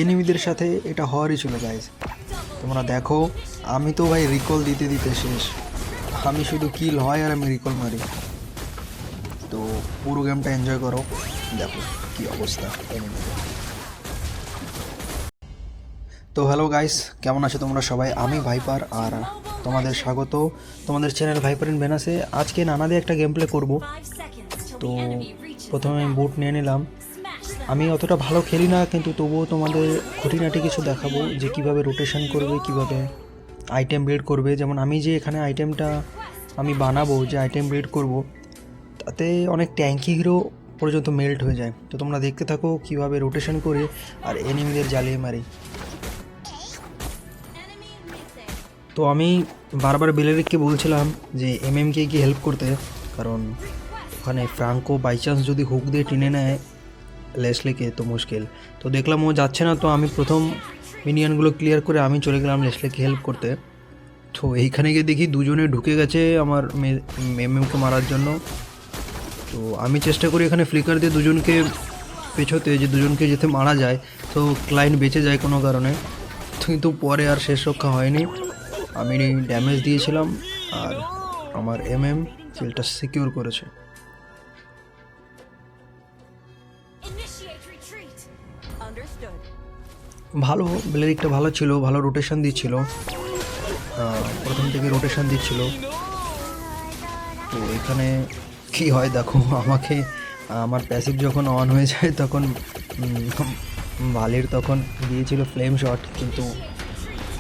এনিমিদের সাথে এটা হওয়ারই ছিল গাইজ। তোমরা দেখো আমি তো ভাই রিকল দিতে দিতে শেষ, আমি শুধু কিল হয় আর আমি রিকল মারি। তো পুরো গেমটা এনজয় করো, দেখো কি অবস্থা এনিমিদের। তো হ্যালো গাইস, কেমন আছো তোমরা সবাই? আমি ভাইপার আর তোমাদের স্বাগত তোমাদের চ্যানেল ভাইপার ইন ভেনাসে। আজকে নানা দিয়ে একটা গেম প্লে করবো। তো প্রথমে আমি বুট নিয়ে নিলাম। আমি অতটা ভালো খেলি না, কিন্তু তবুও তোমাদের খুঁটিনাটি কিছু দেখাবো যে কিভাবে রোটেশন করবে, কিভাবে আইটেম বিল্ড করবে। যেমন আমি যে এখানে আইটেমটা আমি বানাবো, যে আইটেম বিল্ড করব, তাতে অনেক ট্যাঙ্কি হিরো পর্যন্ত মেল্ট হয়ে যায়। তো তোমরা দেখতে থাকো কিভাবে রোটেশন করে আর এনিমিদের জ্বালিয়ে মারি। তো আমি বারবার বেলেরিককে বলছিলাম যে এমএমকে কি হেল্প করতে, কারণ ওখানে ফ্রাঙ্কো বাই চান্স যদি হুক দিয়ে টেনে নেয় লেসলিকে তো মুশকিল। তো দেখলাম ও যাচ্ছে না, তো আমি প্রথম মিনিয়নগুলো ক্লিয়ার করে আমি চলে গেলাম লেসলিকে হেল্প করতে। তো এইখানে গিয়ে দেখি দুজনে ঢুকে গেছে আমার এমএমকে মারার জন্য। তো আমি চেষ্টা করি এখানে ফ্লিকার দিয়ে দুজনকে পেছোতে, যে দুজনকে যেতে মারা যায়, তো ক্লায়েন্ট বেঁচে যায় কোনো কারণে। কিন্তু পরে আর শেষ রক্ষা হয়নি, আমি ড্যামেজ দিয়েছিলাম আর আমার এমএম কিলটা সিকিউর করেছে। ভালো, ব্লেরিকটা ভালো ছিল, ভালো রোটেশন দিচ্ছিল, প্রথম থেকে রোটেশন দিচ্ছিল। তো এখানে কি হয় দেখো, আমাকে আমার প্যাসিভ যখন অন হয়ে যায় তখন ভালির তখন দিয়েছিল ফ্লেম শট, কিন্তু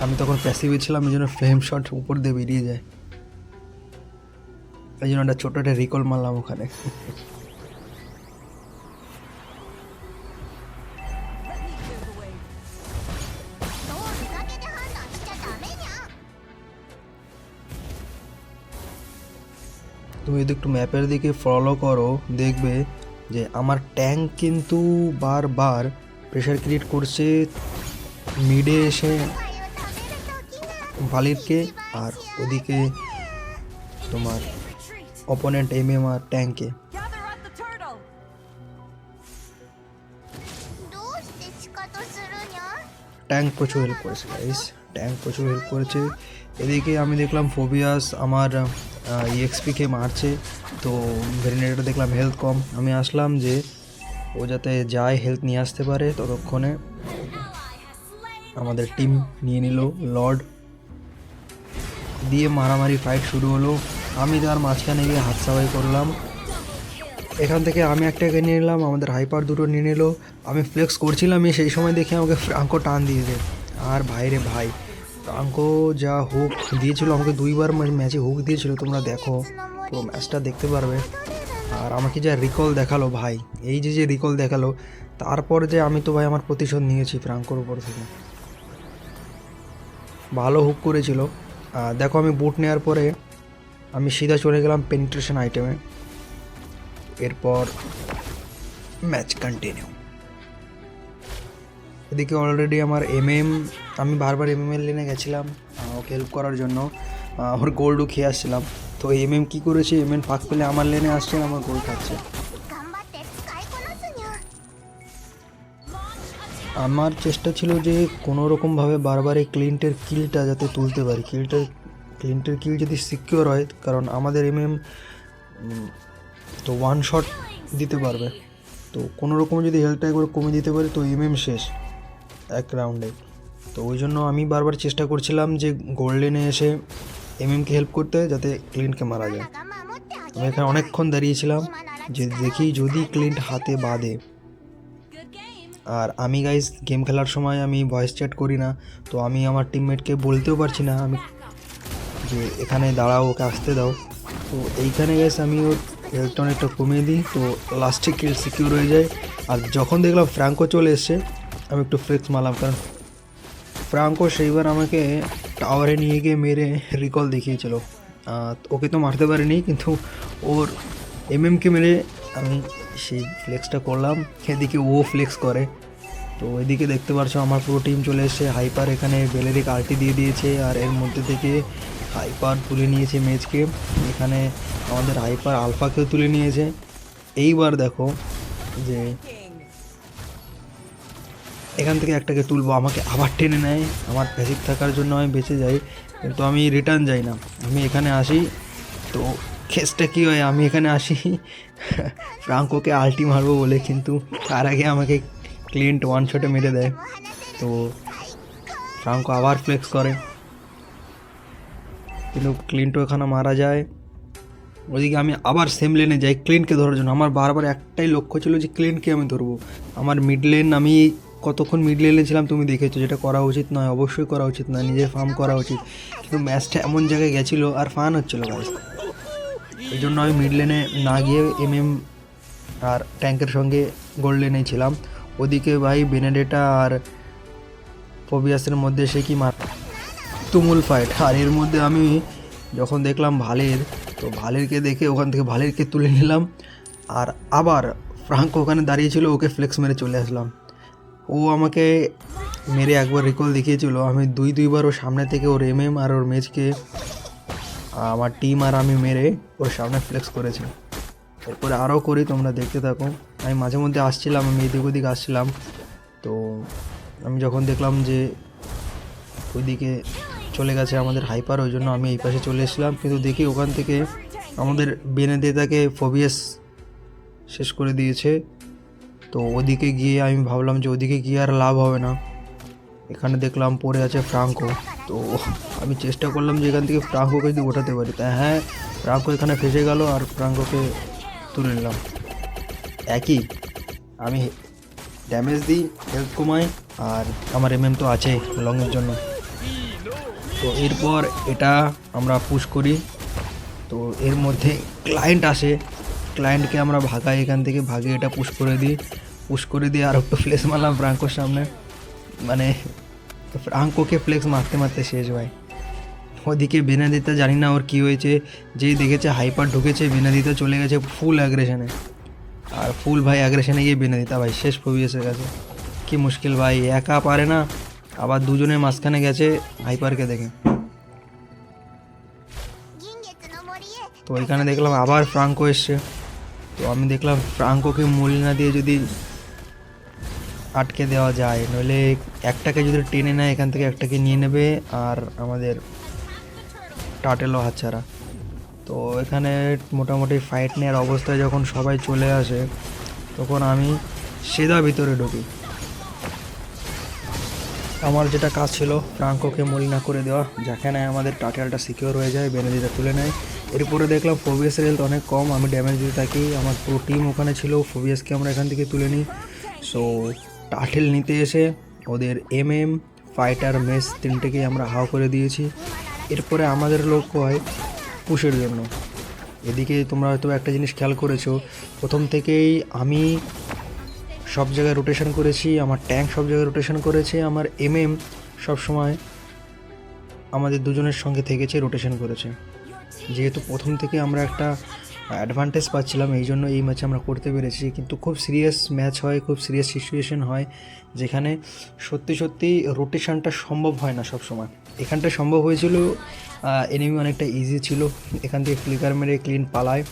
আমি তখন প্যাসিভে ছিলাম, এই জন্য ফ্লেম শট উপর দিয়ে বেরিয়ে যায়। এই জন্য একটা ছোটো একটা রিকল মারলাম ওখানে। তুমি যদি একটু ম্যাপের দিকে ফলো করো দেখবে যে আমার ট্যাঙ্ক কিন্তু বারবার প্রেশার ক্রিয়েট করছে মিডে এসে ভালিরকে, আর ওদিকে তোমার অপোনেন্ট এমএম আর ট্যাঙ্কে। ট্যাঙ্ক প্রচুর হেল্প করেছে গাইস, ট্যাঙ্ক প্রচুর হেল্প করেছে। এদিকে আমি দেখলাম ফোবিয়াস আমার ইএক্সপিকে মারছে, তো ভেরিনেটর দেখলাম হেলথ কম, আমি আসলাম যে ও যাতে যায় হেলথ নিয়ে আসতে পারে। ততক্ষণে আমাদের টিম নিয়ে নিল লর্ড দিয়ে, মারামারি ফাইট শুরু হলো। আমি তার মাঝখানে গিয়ে হাত সাবাই করলাম। এখান থেকে আমি একটাকে নিয়ে নিলাম, আমাদের হাইপার দুটো নিয়ে নিল। আমি ফ্লেক্স করছিলাম, সেই সময় দেখে আমাকে ফ্রাঙ্কো টান দিয়ে দেয়। আর ভাইরে ভাই, ফ্রাঙ্কো যা হুক দিয়েছিল আমাকে, দুইবার ম্যাচে হুক দিয়েছিল, তোমরা দেখো পুরো ম্যাচটা দেখতে পারবে। আর আমাকে যা রিকল দেখালো ভাই, এই যে রিকল দেখালো, তারপর যে আমি তো ভাই আমার প্রতিশোধ নিয়েছি ফ্রাঙ্কোর উপর থেকে। ভালো হুক করেছিল। দেখো আমি বুট নেওয়ার পরে আমি সিধা চলে গেলাম পেনিট্রেশন আইটেমে, এরপর ম্যাচ কন্টিনিউ। এদিকে অলরেডি আমার এমএম, আমি বারবার এমএমের লেনে গেছিলাম ওকে হেল্প করার জন্য, ওর গোল্ডও খেয়ে আসছিলাম। তো এমএম কী করেছে, এমএম ফাঁক পেলে আমার লেনে আসছে, আমার গোল খাচ্ছে। আমার চেষ্টা ছিল যে কোনো রকমভাবে বারবার এই ক্লিন্টের কিলটা যাতে তুলতে পারি, ক্লিন্টের কিল যদি সিকিউর হয়, কারণ আমাদের এমএম তো ওয়ান শট দিতে পারবে। তো কোনো রকম যদি হেলথটা একবার কমে দিতে পারি তো এমএম শেষ এক রাউন্ডে। তো ওই জন্য আমি বারবার চেষ্টা করছিলাম যে গোল্ডেনে এসে এমএমকে হেল্প করতে, যাতে ক্লিন্টকে মারা যায়। আমি এখানে অনেকক্ষণ দাঁড়িয়েছিলাম যে দেখি যদি ক্লিন্ট হাতে বাঁধে। আর আমি গাইস গেম খেলার সময় আমি ভয়েস চ্যাট করি না, তো আমি আমার টিমমেটকে বলতেও পারছি না আমি যে এখানে দাঁড়াও, ওকে আসতে দাও। তো এইখানে গাইস আমি ওর হেলথটা অনেকটা কমিয়ে দিই, তো লাস্টে কিল সিকিউর হয়ে যায়। আর যখন দেখলাম ফ্রাঙ্কো চলে এসছে, আমি একটু ফ্লেক্স মারলাম, কারণ ফ্রাঙ্কো সেইবার আমাকে টাওয়ারে নিয়ে গিয়ে মেরে রিকল দেখিয়েছিল। ওকে তো মারতে পারিনি, কিন্তু ওর এমএমকে মেরে আমি সেই ফ্লেক্সটা করলাম। এদিকে ও ফ্লেক্স করে। তো এদিকে দেখতে পাচ্ছ আমার পুরো টিম চলে এসেছে। হাইপার এখানে বেলেরিক আর্টি দিয়ে দিয়েছে, আর এর মধ্যে থেকে হাইপার তুলে নিয়েছে ম্যাচকে। এখানে আমাদের হাইপার আলফাকেও তুলে নিয়েছে। এইবার দেখো যে এখান থেকে একটাকে তুলবো, আমাকে আবার টেনে নেয়, আমার প্যাসিভ থাকার জন্য আমি বেঁচে যাই, কিন্তু আমি রিটার্ন যাই না, আমি এখানে আসি। তো কেসটা কী হয়, আমি এখানে আসি ফ্রাঙ্কোকে আল্টি মারবো বলে, কিন্তু তার আগে আমাকে ক্লিন্ট ওয়ান শটে মেরে দেয়। তো ফ্রাঙ্কো আবার ফ্লেক্স করে, কিন্তু ক্লিন্টও এখানে মারা যায়। ওইদিকে আমি আবার সেম লেনে যাই ক্লিনকে ধরার জন্য। আমার বারবার একটাই লক্ষ্য ছিল যে ক্লিনকে আমি ধরবো। আমার মিড লেন, আমি কতক্ষণ মিড লেনে ছিলাম তুমি দেখেছো, যেটা করা উচিত নয়, অবশ্যই করা উচিত নয়, নিজের ফার্ম করা উচিত, কিন্তু ম্যাচটা এমন জায়গায় গেছিলো আর ফান হচ্ছিলো গাইস। এই জন্য আমি মিড লেনে না গিয়ে আর ট্যাঙ্কের সঙ্গে গোল্ড লেনে ছিলাম। ওদিকে ভাই বেনেডেটা আর ফোবিয়াসের মধ্যে সে কি তুমুল ফাইট। আর এর মধ্যে আমি যখন দেখলাম ভালের, তো ভালেরকে দেখে ওখান থেকে ভালেরকে তুলে নিলাম, আর আবার ফ্রাঙ্কো ওখানে দাঁড়িয়েছিল, ওকে ফ্লেক্স মেরে চলে আসলাম। ও আমাকে মেরে একবার রিকল দেখিয়েছিল, আমি দুইবার ওর সামনে থেকে ওর আর ওর মেজকে আমার টিম আর আমি মেরে ওর সামনে ফ্লেক্স করেছি। এরপরে আরও করি, তোমরা দেখতে থাকো। আমি মাঝে মধ্যে আসছিলাম, আমি এদিক ওদিক আসছিলাম, তো আমি যখন দেখলাম যে ওইদিকে চলে গেছে আমাদের হাইপার, ওই জন্য আমি এই পাশে চলে এসেছিলাম, কিন্তু দেখি ওখান থেকে আমাদের বেনেদেতাকে ফোবিয়াস শেষ করে দিয়েছে। তো ওদিকে গিয়ে আমি ভাবলাম যে ওদিকে গিয়ে আর লাভ হবে না, এখানে দেখলাম পড়ে আছে ফ্রাঙ্কো। তো আমি চেষ্টা করলাম যে এখান থেকে ফ্রাঙ্কোকে যদি ওঠাতে পারি, তাই হ্যাঁ, ফ্রাঙ্কো এখানে ফেসে গেল আর ফ্রাঙ্কোকে তুলে নিলাম। একই আমি ড্যামেজ দিই, হেলথ কমাই, আর আমার তো আছে লংয়ের জন্য। তো এরপর এটা আমরা পুশ করি, তো এর মধ্যে ক্লায়েন্ট আসে, ক্লায়েন্টকে আমরা ভাগাই এখান থেকে, ভাগে এটা পুশ করে দিয়ে আর একটু ফ্লেক্স মারলাম ফ্রাঙ্কোর সামনে, মানে ফ্রাঙ্কোকে ফ্লেক্স মারতে মারতে শেষ ভাই। ওদিকে বেনাদিতা জানি না ওর কী হয়েছে, যেই দেখেছে হাইপার ঢুকেছে, বেনাদিতা চলে গেছে ফুল অ্যাগ্রেশনে, আর ফুল ভাই অ্যাগ্রেশনে গিয়ে বেনাদিতা ভাই শেষ ফোবিয়াসের কাছে। কি মুশকিল ভাই, একা পারে না, আবার দুজনের মাঝখানে গেছে হাইপারকে দেখে। তো এখানে দেখলাম আবার ফ্রাঙ্কো এসছে, তো আমি দেখলাম ফ্রাঙ্কোকে মলিনা দিয়ে যদি আটকে দেওয়া যায়, নইলে একটাকে যদি টেনে নেয় এখান থেকে, একটাকে নিয়ে নেবে আর আমাদের টাটেলও হাতছাড়া। তো এখানে মোটামুটি ফাইট নেওয়ার অবস্থায় যখন সবাই চলে আসে, তখন আমি সিধা ভিতরে ঢুকি। আমার যেটা কাজ ছিল ফ্রাঙ্কোকে মলিনা করে দেওয়া, যেখানে আমাদের টাটেলটা সিকিওর হয়ে যায়, বেনেদিতা তুলে নেয়। এরপরে দেখলাম ফোবিয়াসের হেলথ অনেক কম, আমি ড্যামেজ দিতে থাকি, আমার পুরো টিম ওখানে ছিল, ফোবিয়াসকে আমরা এখান থেকে তুলে নিই। সো টাটেল নিতে এসে ওদের ফাইটার মেস তিনটেকেই আমরা হাও করে দিয়েছি। এরপরে আমাদের লক্ষ্য হয় পুশের জন্য। এদিকে তোমরা হয়তো একটা জিনিস খেয়াল করেছো, প্রথম থেকেই আমি সব জায়গায় রোটেশন করেছি, আমার ট্যাঙ্ক সব জায়গায় রোটেশন করেছে, আমার সবসময় আমাদের দুজনের সঙ্গে থেকেছে, রোটেশন করেছে। যেহেতু প্রথম থেকে আমরা একটা অ্যাডভান্টেজ পাচ্ছিলাম, এই জন্য এই ম্যাচে আমরা করতে পেরেছি। কিন্তু খুব সিরিয়াস ম্যাচ হয়, খুব সিরিয়াস সিচুয়েশন হয়, যেখানে সত্যি রোটেশনটা সম্ভব হয় না সব সময়। এখানটা সম্ভব হয়েছিল, এনিমি অনেকটা ইজি ছিল, এখান থেকে ফ্লিকার মেরে ক্লিন পালায়।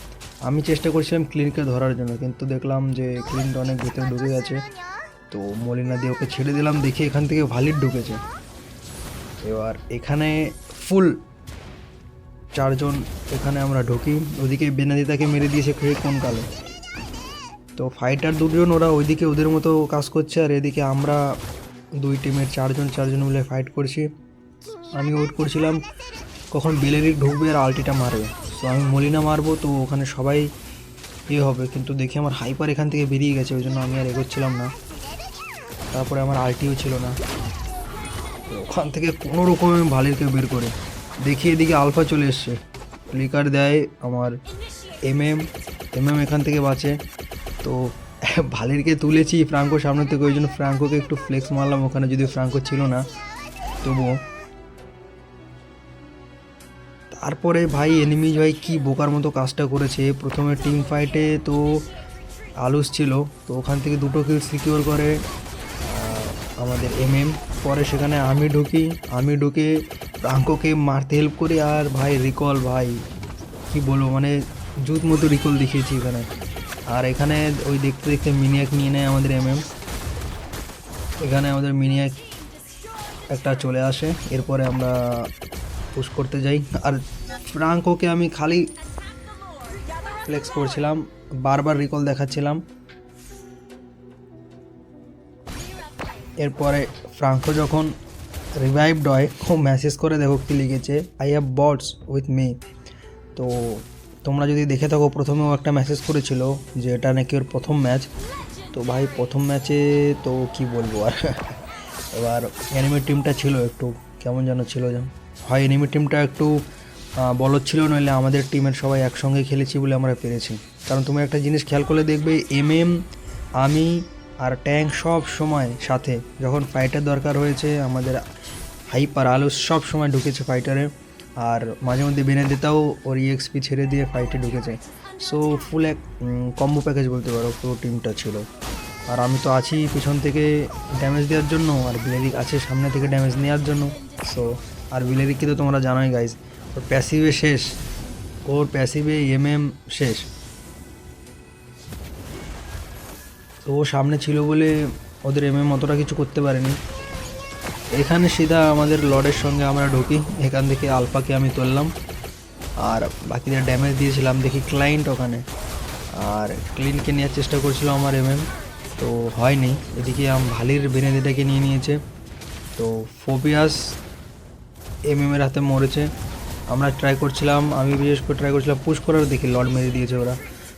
আমি চেষ্টা করছিলাম ক্লিনকে ধরার জন্য, কিন্তু দেখলাম যে ক্লিনটা অনেক ভিতরে ঢুকে গেছে, তো মলিনা দিয়ে ওকে ছেড়ে দিলাম, দেখি এখান থেকে ভালিড ঢুকেছে। এবার এখানে ফুল 4 জন এখানে আমরা ঢুকি, ওদিকে বেনাদিতাকে মেরে দিয়েছে খেয়ে কোন কালে। তো ফাইটার 2 জন, ওরা ওইদিকে ওদের মতো কাজ করছে, আর এদিকে আমরা 2 টিমের 4 জন মিলে ফাইট করছি। আমি ওয়েট করছিলাম কখন বেলেরিক ঢুকবে আর আল্টিটা মারবে, তো আমি মলিনা মারবো, তো ওখানে সবাই হবে, কিন্তু দেখি আমার হাইপার এখান থেকে বেরিয়ে গেছে, ওই জন্য আমি আর এগোচ্ছিলাম না। তারপরে আমার আল্টিও ছিল না, ওখান থেকে কোনো রকমে ভালিরকে বের করে দেখি এদিকে আলফা চলে এসছে, ফ্লিকার দেয় আমার এখান থেকে বাঁচে। তো ভালিরকে তুলেছি ফ্রাঙ্কোর সামনে থেকে, ওই জন্য ফ্রাঙ্কোকে একটু ফ্লেক্স মারলাম ওখানে, যদি ফ্রাঙ্কো ছিল না তবুও। তারপরে ভাই এনিমি ভাই কি বোকার মতো কাজটা করেছে, প্রথমে টিম ফাইটে তো আলুস ছিল, তো ওখান থেকে 2টো কিল সিকিওর করে আমাদের পরে সেখানে আমি ঢুকে ফ্রাঙ্কোকে মারতে হেল্প করি, আর ভাই রিকল, ভাই কি বলবো, মানে জুত মতো রিকল দেখিয়েছি এখানে। আর এখানে ওই দেখতে দেখতে মিনিয়াক নিয়ে নেয় আমাদের এখানে আমাদের মিনিয়া একটা চলে আসে, এরপরে আমরা পুশ করতে যাই। আর ফ্রাঙ্কোকে আমি খালি ফ্লেক্স করছিলাম, বারবার রিকল দেখাচ্ছিলাম। এরপরে ফ্রাঙ্কো যখন রিভাইভড হয় ও মেসেজ করে দেখো কি লিখেছে, I have bots with me. তো তোমরা যদি দেখে থাকো প্রথমেও একটা মেসেজ করেছিল যে এটা নাকি ওর প্রথম ম্যাচ। তো ভাই প্রথম ম্যাচে তো কি বলবো আর এবার এনিমি টিমটা ছিল একটু কেমন যেন ছিল, হয় এনিমি টিমটা একটু বলদ ছিল, নইলে আমাদের টিমের সবাই একসঙ্গে খেলেছি বলে আমরা পেরেছি। কারণ তুমি একটা জিনিস খেয়াল করলে দেখবে আমি আর ট্যাঙ্ক সব সময় সাথে, যখন ফাইটের দরকার হয়েছে আমাদের হাইপার আলো সব সময় ঢুকেছে ফাইটারে। আর মাঝে মধ্যে বেনেদেতাও ওর ইএক্সপি ছেড়ে দিয়ে ফাইটে ঢুকেছে। সো ফুল এক কম্বো প্যাকেজ বলতে পারো পুরো টিমটা ছিল। আর আমি তো আছি পিছন থেকে ড্যামেজ দেওয়ার জন্য, আর বিলেরিক আছে সামনে থেকে ড্যামেজ নেওয়ার জন্য। সো আর বিলেরিককে তো তোমরা জানোই গাইজ, ওর প্যাসিভে শেষ, ওর প্যাসিভে শেষ। তো ও সামনে ছিল বলে ওদের অতটা কিছু করতে পারেনি। এখানে সিধা আমাদের লর্ডের সঙ্গে আমরা ঢুকি, এখান থেকে আলফাকে আমি তুললাম আর বাকিদের ড্যামেজ দিয়েছিলাম। দেখি ক্লায়েন্ট ওখানে, আর ক্লিনকে নেওয়ার চেষ্টা করছিল আমার তো হয়নি। এদিকে ভালির বেনেদেটাকে নিয়ে নিয়েছে, তো ফোবিয়াস এর হাতে মরেছে। আমরা ট্রাই করছিলাম, আমি বিশেষ করে ট্রাই করছিলাম পুশ করার, দেখি লর্ড মেরে দিয়েছে ওরা।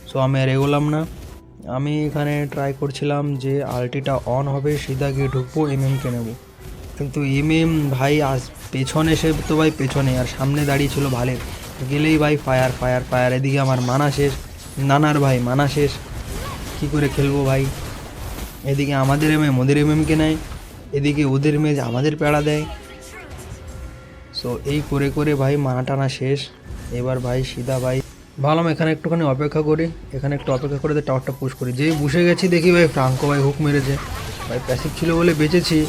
সো আমি আর এগোলাম না, আমি এখানে ট্রাই করছিলাম যে আলটিটা অন হবে, সিধা গিয়ে ঢুকবো কে নেবো। কিন্তু ভাই পেছনে, সে তো ভাই পেছনে, আর সামনে দাঁড়িয়ে ছিল ভালের, গেলেই ভাই ফায়ার ফায়ার ফায়ার। এদিকে আমার মানা শেষ, নানার ভাই মানা শেষ, কী করে খেলবো ভাই। এদিকে আমাদের ওদের কে নেয়, এদিকে ওদের মেজ আমাদের পেড়া দেয়। সো এই করে করে ভাই মানা টানা শেষ। এবার ভাই সিধা ভাই ভাবলাম এখানে একটুখানি অপেক্ষা করি, এখানে একটু অপেক্ষা করে টাওয়ারটা পুশ করি। যেই বসে গেছি দেখি ভাই ফ্রাঙ্কো ভাই হুক মেরেছে, ভাই প্যাসিভ ছিল বলে বেঁচেছি।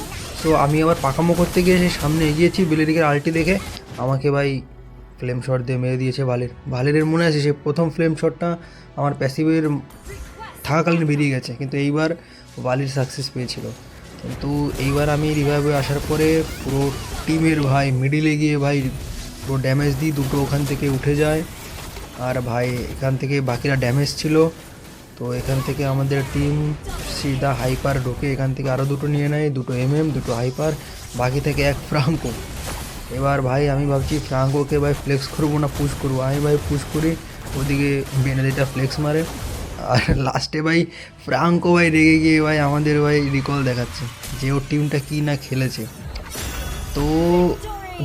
সো আমি আবার পাকামো করতে গিয়ে সেই সামনে এগিয়েছি, বিলেরিকের আলটি দেখে আমাকে ভাই ফ্লেম শট দিয়ে মেরে দিয়েছে ভালের মনে আছে সে প্রথম ফ্লেম শটটা আমার প্যাসিভের থাকাকালীন বেরিয়ে গেছে, কিন্তু এইবার বালির সাকসেস পেয়েছিল। কিন্তু এইবার আমি রিভাইভে আসার পরে পুরো টিমের ভাই মিডিলে গিয়ে ভাই পুরো ড্যামেজ দিই, দুটো ওখান থেকে উঠে যায়। আর ভাই এখান থেকে বাকিরা ড্যামেজ ছিল, তো এখান থেকে আমাদের টিম সিধা হাইপার ঢোকে, এখান থেকে আরও দুটো নিয়ে নেয়, দুটো দুটো হাইপার, বাকি থেকে এক ফ্রাঙ্কো। এবার ভাই আমি ভাবছি ফ্রাঙ্কোকে ভাই ফ্লেক্স করবো না পুশ করবো, আমি ভাই পুশ করি, ওদিকে বেনেদেটা ফ্লেক্স মারে। আর লাস্টে ভাই ফ্রাঙ্কো ভাই রেগে গিয়ে ভাই আমাদের ভাই রিকল দেখাচ্ছে যে ওর টিমটা কী না খেলেছে। তো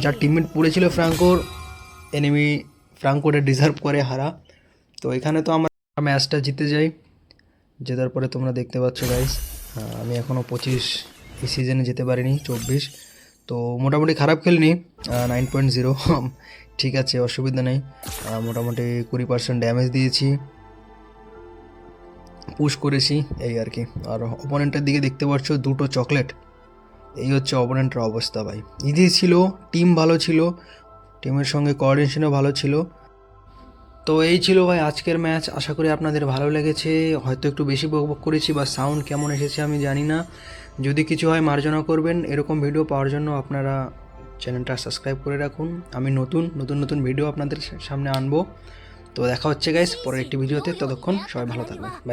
যা টিমমেট পড়েছিল ফ্রাঙ্কোর, ফ্রাঙ্কোটা ডিজার্ভ করে হারা। তো এখানে তো আমরা ম্যাচটা জিতে যাই, জেতার পরে তোমরা দেখতে পাচ্ছ গাইস আমি এখনও 25 এই সিজনে যেতে পারিনি, 24। তো মোটামুটি খারাপ খেলিনি, 9.0 ঠিক আছে, অসুবিধা নেই। মোটামুটি 20% ড্যামেজ দিয়েছি, পুশ করেছি এই আর কি। আর অপোনেন্টের দিকে দেখতে পাচ্ছ দুটো চকলেট, এই হচ্ছে অপোনেন্টের অবস্থা ভাই। ইজি ছিল, টিম ভালো ছিল, টিমের সঙ্গে কোঅর্ডিনেশনও ভালো ছিল। তো এই ছিল ভাই আজকের ম্যাচ, আশা করি আপনাদের ভালো লেগেছে। হয়তো একটু বেশি বকবক করেছি বা সাউন্ড কেমন এসেছে আমি জানি না, যদি কিছু হয় মার্জনা করবেন। এরকম ভিডিও পাওয়ার জন্য আপনারা চ্যানেলটা সাবস্ক্রাইব করে রাখুন, আমি নতুন ভিডিও আপনাদের সামনে আনবো। তো দেখা হচ্ছে গাইস পরের একটি ভিডিওতে, ততক্ষণ সবাই ভালো থাকবেন, বাই।